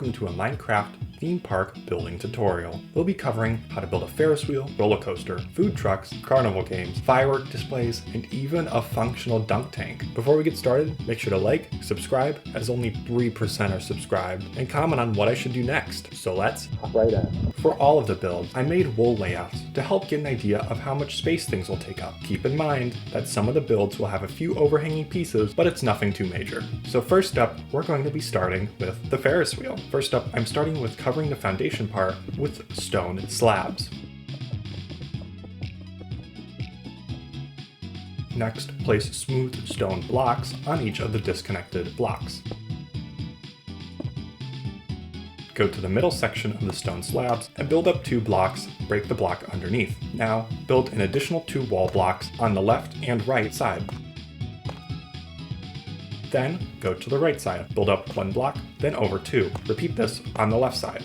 welcome to a Minecraft theme park building tutorial. We'll be covering how to build a Ferris wheel, roller coaster, food trucks, carnival games, firework displays, and even a functional dunk tank. Before we get started, make sure to like, subscribe, as only 3% are subscribed, and comment on what I should do next. So let's hop right in. For all of the builds, I made wool layouts to help get an idea of how much space things will take up. Keep in mind that some of the builds will have a few overhanging pieces, but it's nothing too major. So first up, we're going to be starting with the Ferris wheel. First up, I'm starting with covering the foundation part with stone slabs. Next, place smooth stone blocks on each of the disconnected blocks. Go to the middle section of the stone slabs and build up 2 blocks, break the block underneath. Now, build an additional 2 wall blocks on the left and right side. Then, go to the right side, build up 1 block, then over 2. Repeat this on the left side.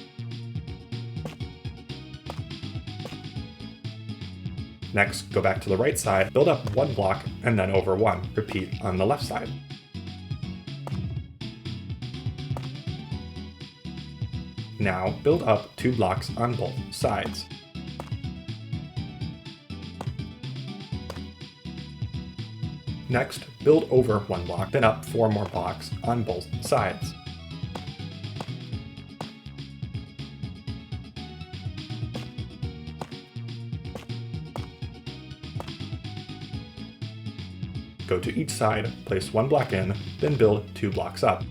Next, go back to the right side, build up 1 block, and then over 1. Repeat on the left side. Now, build up 2 blocks on both sides. Next, build over 1 block, then up 4 more blocks on both sides. Go to each side, place 1 block in, then build 2 blocks up.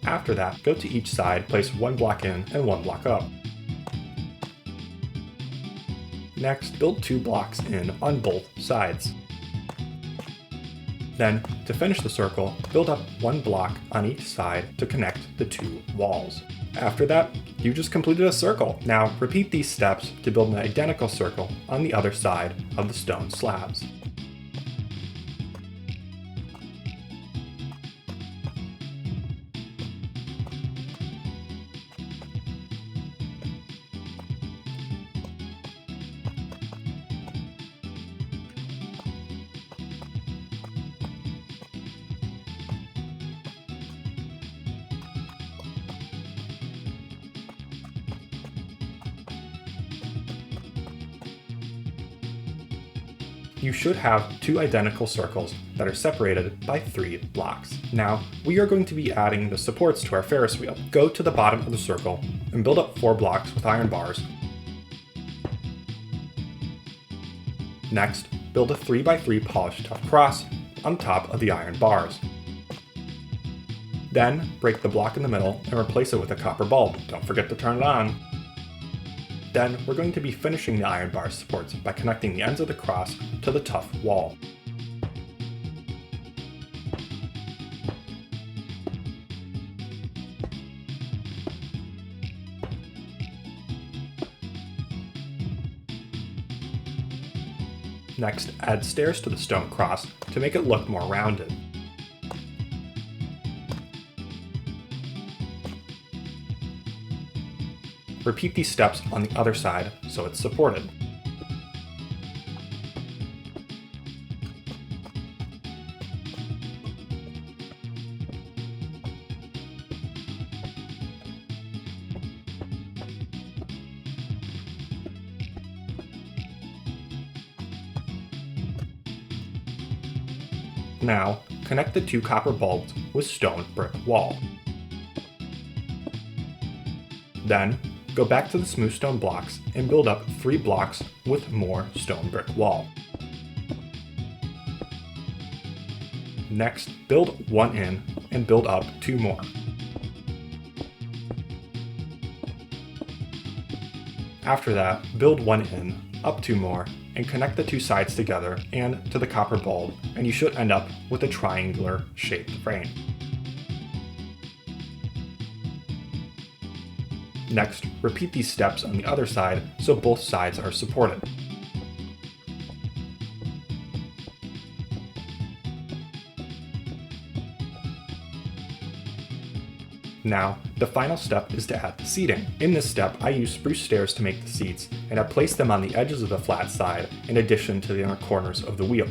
After that, go to each side, place 1 block in and 1 block up. Next, build 2 blocks in on both sides. Then, to finish the circle, build up 1 block on each side to connect the 2 walls. After that, you just completed a circle. Now, repeat these steps to build an identical circle on the other side of the stone slabs. You should have 2 identical circles that are separated by 3 blocks. Now, we are going to be adding the supports to our Ferris wheel. Go to the bottom of the circle and build up 4 blocks with iron bars. Next, build a 3x3 polished tough cross on top of the iron bars. Then, break the block in the middle and replace it with a copper bulb. Don't forget to turn it on. Then, we're going to be finishing the iron bar supports by connecting the ends of the cross to the tough wall. Next, add stairs to the stone cross to make it look more rounded. Repeat these steps on the other side so it's supported. Now, connect the 2 copper bulbs with stone brick wall. Then, go back to the smooth stone blocks and build up 3 blocks with more stone brick wall. Next, build 1 in and build up 2 more. After that, build 1 in, up 2 more, and connect the 2 sides together and to the copper bulb, and you should end up with a triangular shaped frame. Next, repeat these steps on the other side so both sides are supported. Now, the final step is to add the seating. In this step, I use spruce stairs to make the seats, and I place them on the edges of the flat side in addition to the inner corners of the wheel.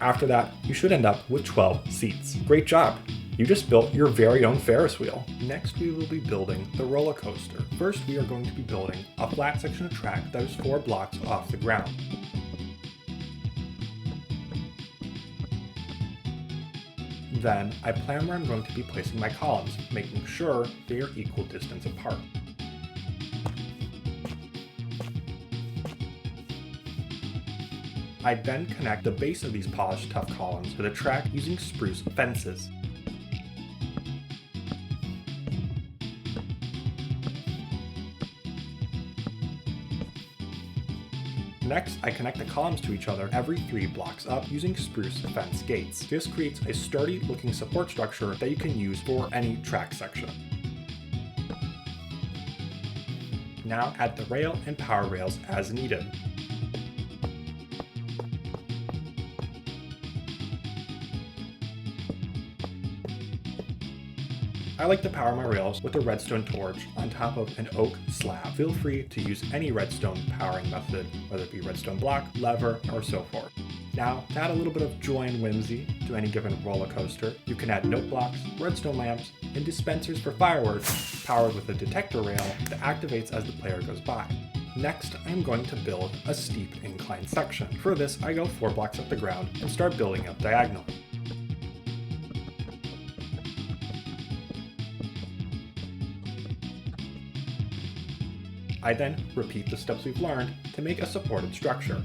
After that, you should end up with 12 seats. Great job! You just built your very own Ferris wheel. Next, we will be building the roller coaster. First, we are going to be building a flat section of track that is 4 blocks off the ground. Then, I plan where I'm going to be placing my columns, making sure they are equal distance apart. I then connect the base of these polished tough columns to the track using spruce fences. Next, I connect the columns to each other every 3 blocks up using spruce fence gates. This creates a sturdy looking support structure that you can use for any track section. Now add the rail and power rails as needed. I like to power my rails with a redstone torch on top of an oak slab. Feel free to use any redstone powering method, whether it be redstone block, lever, or so forth. Now, to add a little bit of joy and whimsy to any given roller coaster, you can add note blocks, redstone lamps, and dispensers for fireworks, powered with a detector rail that activates as the player goes by. Next, I'm going to build a steep incline section. For this, I go 4 blocks up the ground and start building up diagonally. I then repeat the steps we've learned to make a supported structure.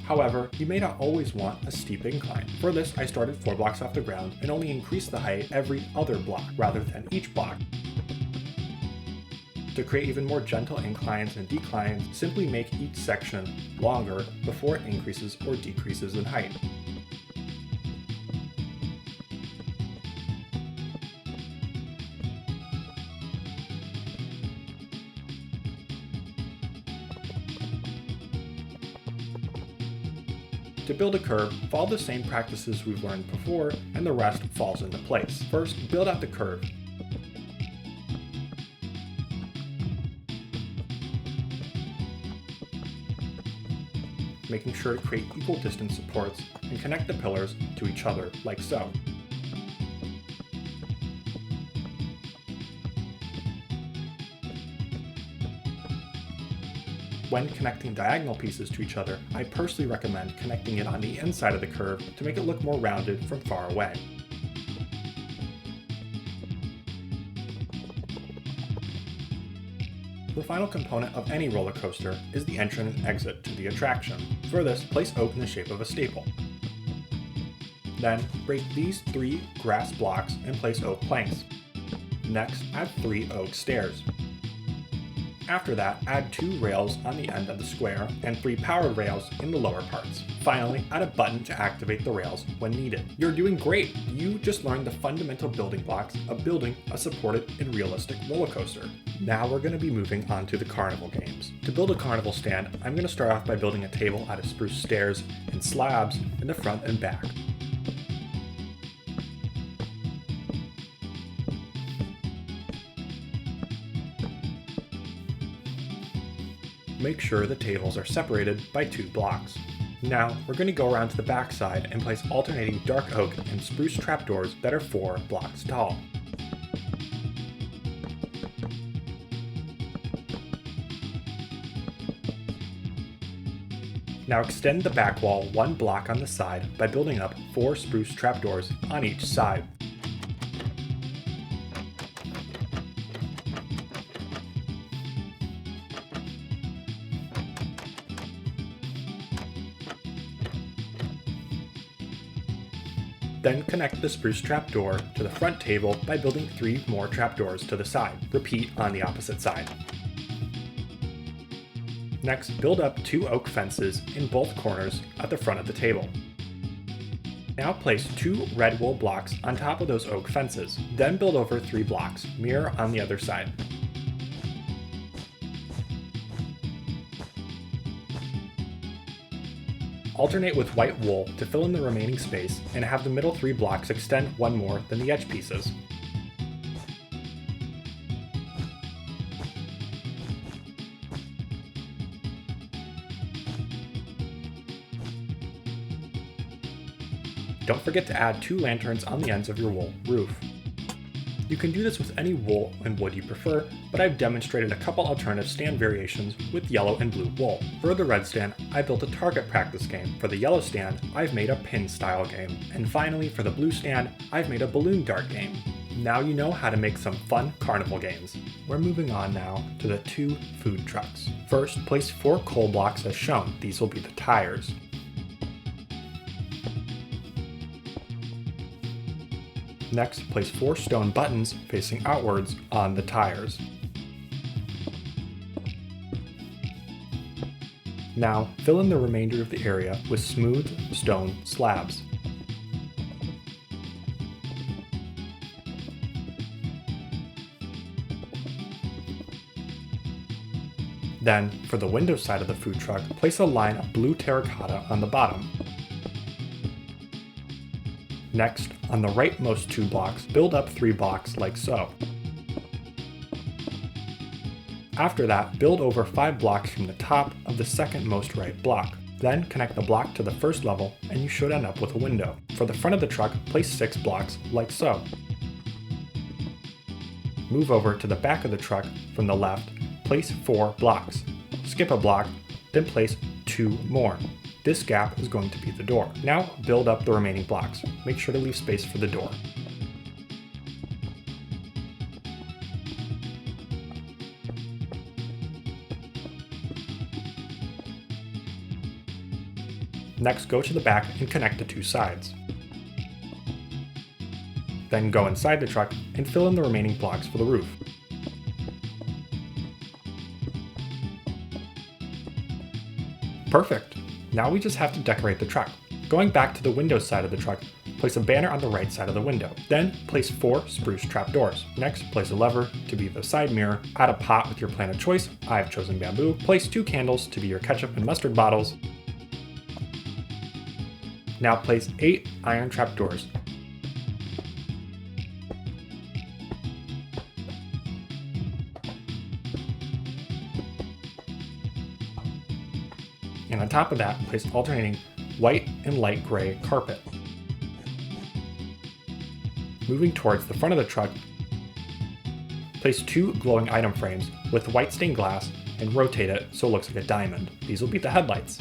However, you may not always want a steep incline. For this, I started 4 blocks off the ground and only increased the height every other block rather than each block. To create even more gentle inclines and declines, simply make each section longer before it increases or decreases in height. To build a curve, follow the same practices we've learned before, and the rest falls into place. First, build out the curve. Making sure to create equal distance supports and connect the pillars to each other, like so. When connecting diagonal pieces to each other, I personally recommend connecting it on the inside of the curve to make it look more rounded from far away. The final component of any roller coaster is the entrance and exit to the attraction. For this, place oak in the shape of a staple. Then, break these 3 grass blocks and place oak planks. Next, add 3 oak stairs. After that, add 2 rails on the end of the square and 3 powered rails in the lower parts. Finally, add a button to activate the rails when needed. You're doing great! You just learned the fundamental building blocks of building a supported and realistic roller coaster. Now we're going to be moving on to the Carnival Games. To build a carnival stand, I'm going to start off by building a table out of spruce stairs and slabs in the front and back. Make sure the tables are separated by 2 blocks. Now, we're going to go around to the back side and place alternating dark oak and spruce trapdoors that are 4 blocks tall. Now extend the back wall 1 block on the side by building up 4 spruce trapdoors on each side. Then connect the spruce trapdoor to the front table by building 3 more trapdoors to the side. Repeat on the opposite side. Next, build up 2 oak fences in both corners at the front of the table. Now place 2 red wool blocks on top of those oak fences. Then build over 3 blocks, mirror on the other side. Alternate with white wool to fill in the remaining space and have the middle 3 blocks extend one more than the edge pieces. Don't forget to add 2 lanterns on the ends of your wool roof. You can do this with any wool and wood you prefer, but I've demonstrated a couple alternative stand variations with yellow and blue wool. For the red stand, I built a target practice game. For the yellow stand, I've made a pin style game. And finally, for the blue stand, I've made a balloon dart game. Now you know how to make some fun carnival games. We're moving on now to the 2 food trucks. First, place 4 coal blocks as shown. These will be the tires. Next, place 4 stone buttons facing outwards on the tires. Now, fill in the remainder of the area with smooth stone slabs. Then, for the window side of the food truck, place a line of blue terracotta on the bottom. Next, on the rightmost 2 blocks, build up 3 blocks like so. After that, build over 5 blocks from the top of the second-most right block. Then connect the block to the first level and you should end up with a window. For the front of the truck, place 6 blocks like so. Move over to the back of the truck from the left, place 4 blocks. Skip a block, then place 2 more. This gap is going to be the door. Now build up the remaining blocks. Make sure to leave space for the door. Next, go to the back and connect the 2 sides. Then go inside the truck and fill in the remaining blocks for the roof. Perfect! Now we just have to decorate the truck. Going back to the window side of the truck, place a banner on the right side of the window. Then place 4 spruce trapdoors. Next, place a lever to be the side mirror. Add a pot with your plant of choice. I've chosen bamboo. Place 2 candles to be your ketchup and mustard bottles. Now place 8 iron trapdoors. And on top of that, place alternating white and light gray carpet. Moving towards the front of the truck, place 2 glowing item frames with white stained glass and rotate it so it looks like a diamond. These will be the headlights.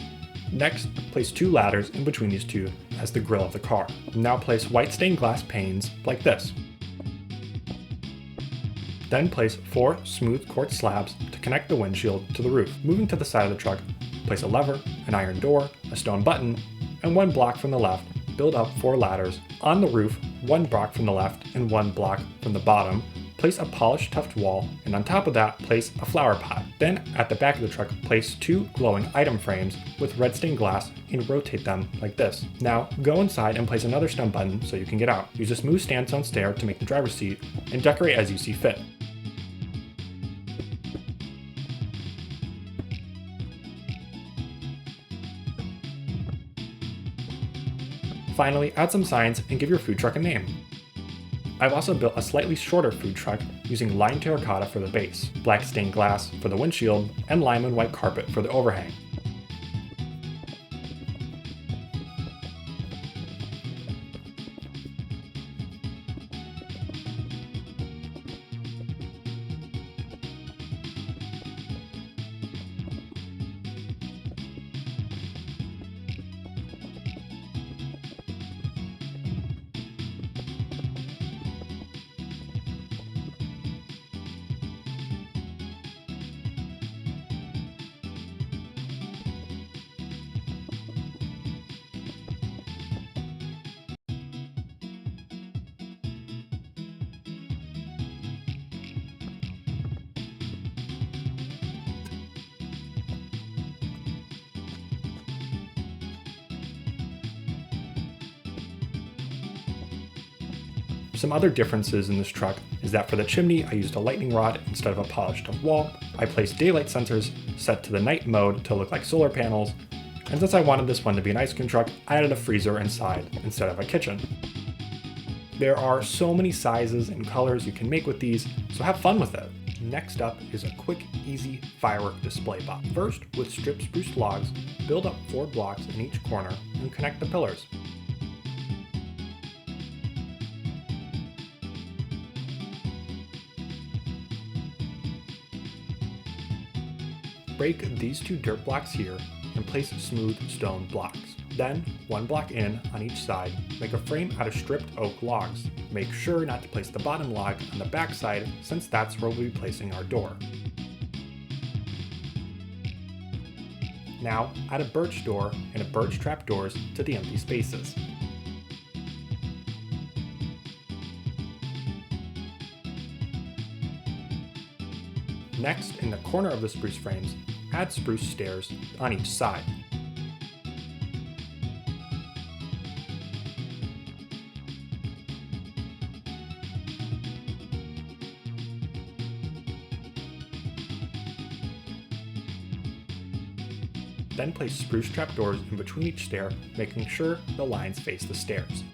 Next, place 2 ladders in between these 2 as the grille of the car. Now place white stained glass panes like this. Then place 4 smooth quartz slabs to connect the windshield to the roof. Moving to the side of the truck, place a lever, an iron door, a stone button, and 1 block from the left. Build up 4 ladders. On the roof, 1 block from the left and 1 block from the bottom. Place a polished tuft wall, and on top of that, place a flower pot. Then, at the back of the truck, place 2 glowing item frames with red stained glass and rotate them like this. Now, go inside and place another stone button so you can get out. Use a smooth sandstone stair to make the driver's seat, and decorate as you see fit. Finally, add some signs and give your food truck a name. I've also built a slightly shorter food truck using lime terracotta for the base, black stained glass for the windshield, and lime and white carpet for the overhang. Some other differences in this truck is that for the chimney, I used a lightning rod instead of a polished wall. I placed daylight sensors set to the night mode to look like solar panels. And since I wanted this one to be an ice cream truck, I added a freezer inside instead of a kitchen. There are so many sizes and colors you can make with these, so have fun with it. Next up is a quick, easy firework display box. First, with stripped spruce logs, build up 4 blocks in each corner and connect the pillars. Break these 2 dirt blocks here and place smooth stone blocks. Then, 1 block in on each side, make a frame out of stripped oak logs. Make sure not to place the bottom log on the back side since that's where we'll be placing our door. Now, add a birch door and a birch trap doors to the empty spaces. Next, in the corner of the spruce frames, add spruce stairs on each side. Then place spruce trapdoors in between each stair, making sure the lines face the stairs.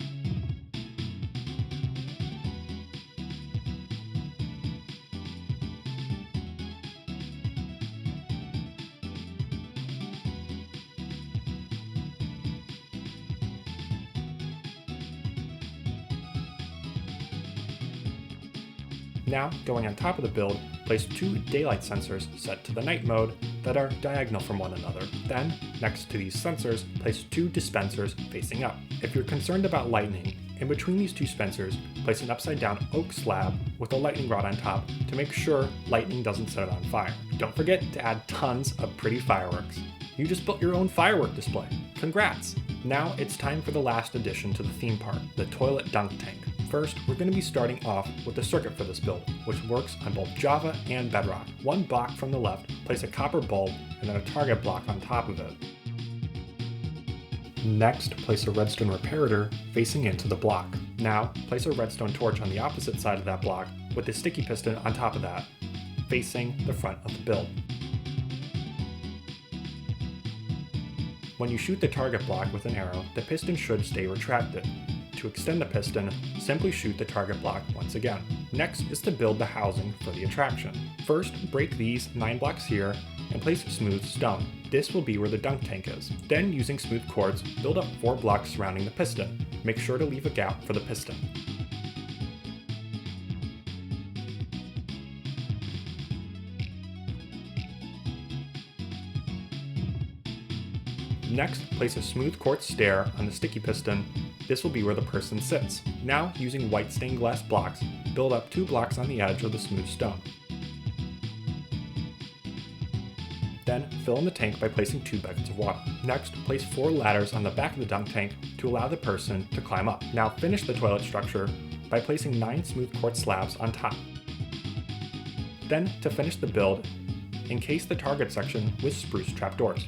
Now, going on top of the build, place 2 daylight sensors set to the night mode that are diagonal from one another. Then, next to these sensors, place 2 dispensers facing up. If you're concerned about lightning, in between these 2 dispensers, place an upside down oak slab with a lightning rod on top to make sure lightning doesn't set it on fire. Don't forget to add tons of pretty fireworks. You just built your own firework display. Congrats! Now it's time for the last addition to the theme park, the toilet dunk tank. First, we're going to be starting off with the circuit for this build, which works on both Java and Bedrock. 1 block from the left, place a copper bulb and then a target block on top of it. Next, place a redstone reparator facing into the block. Now, place a redstone torch on the opposite side of that block with the sticky piston on top of that, facing the front of the build. When you shoot the target block with an arrow, the piston should stay retracted. To extend the piston, simply shoot the target block once again. Next is to build the housing for the attraction. First, break these 9 blocks here and place smooth stone. This will be where the dunk tank is. Then, using smooth quartz, build up 4 blocks surrounding the piston. Make sure to leave a gap for the piston. Next, place a smooth quartz stair on the sticky piston. This will be where the person sits. Now, using white stained glass blocks, build up 2 blocks on the edge of the smooth stone. Then, fill in the tank by placing 2 buckets of water. Next, place 4 ladders on the back of the dunk tank to allow the person to climb up. Now, finish the toilet structure by placing 9 smooth quartz slabs on top. Then, to finish the build, encase the target section with spruce trapdoors.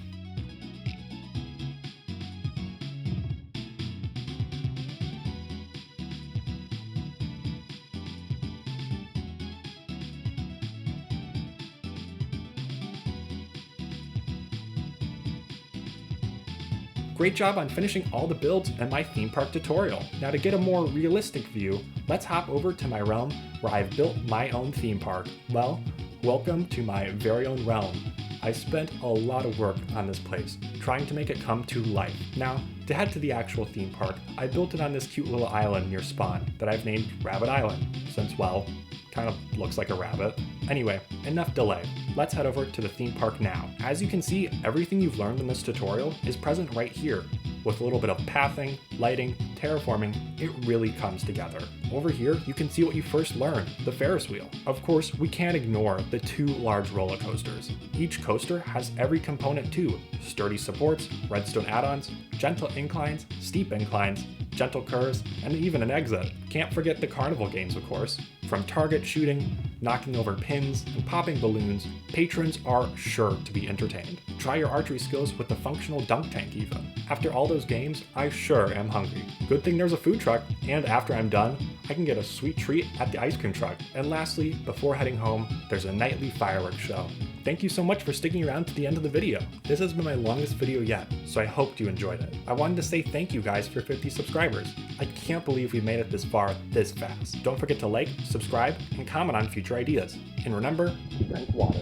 Great job on finishing all the builds in my theme park tutorial. Now, to get a more realistic view, let's hop over to my realm where I've built my own theme park. Well, welcome to my very own realm. I spent a lot of work on this place, trying to make it come to life. Now, to head to the actual theme park, I built it on this cute little island near spawn that I've named Rabbit Island, since, well, kind of looks like a rabbit. Anyway, enough delay. Let's head over to the theme park now. As you can see, everything you've learned in this tutorial is present right here. With a little bit of pathing, lighting, terraforming, it really comes together. Over here, you can see what you first learned, the Ferris Wheel. Of course, we can't ignore the 2 large roller coasters. Each coaster has every component too: sturdy supports, redstone add-ons, gentle inclines, steep inclines, gentle curves, and even an exit. Can't forget the Carnival Games, of course. From target shooting knocking over pins, and popping balloons, patrons are sure to be entertained. Try your archery skills with the functional dunk tank even. After all those games, I sure am hungry. Good thing there's a food truck, and after I'm done, I can get a sweet treat at the ice cream truck. And lastly, before heading home, there's a nightly fireworks show. Thank you so much for sticking around to the end of the video. This has been my longest video yet, so I hope you enjoyed it. I wanted to say thank you guys for 50 subscribers. I can't believe we made it this far this fast. Don't forget to like, subscribe, and comment on future ideas. And remember, drink water.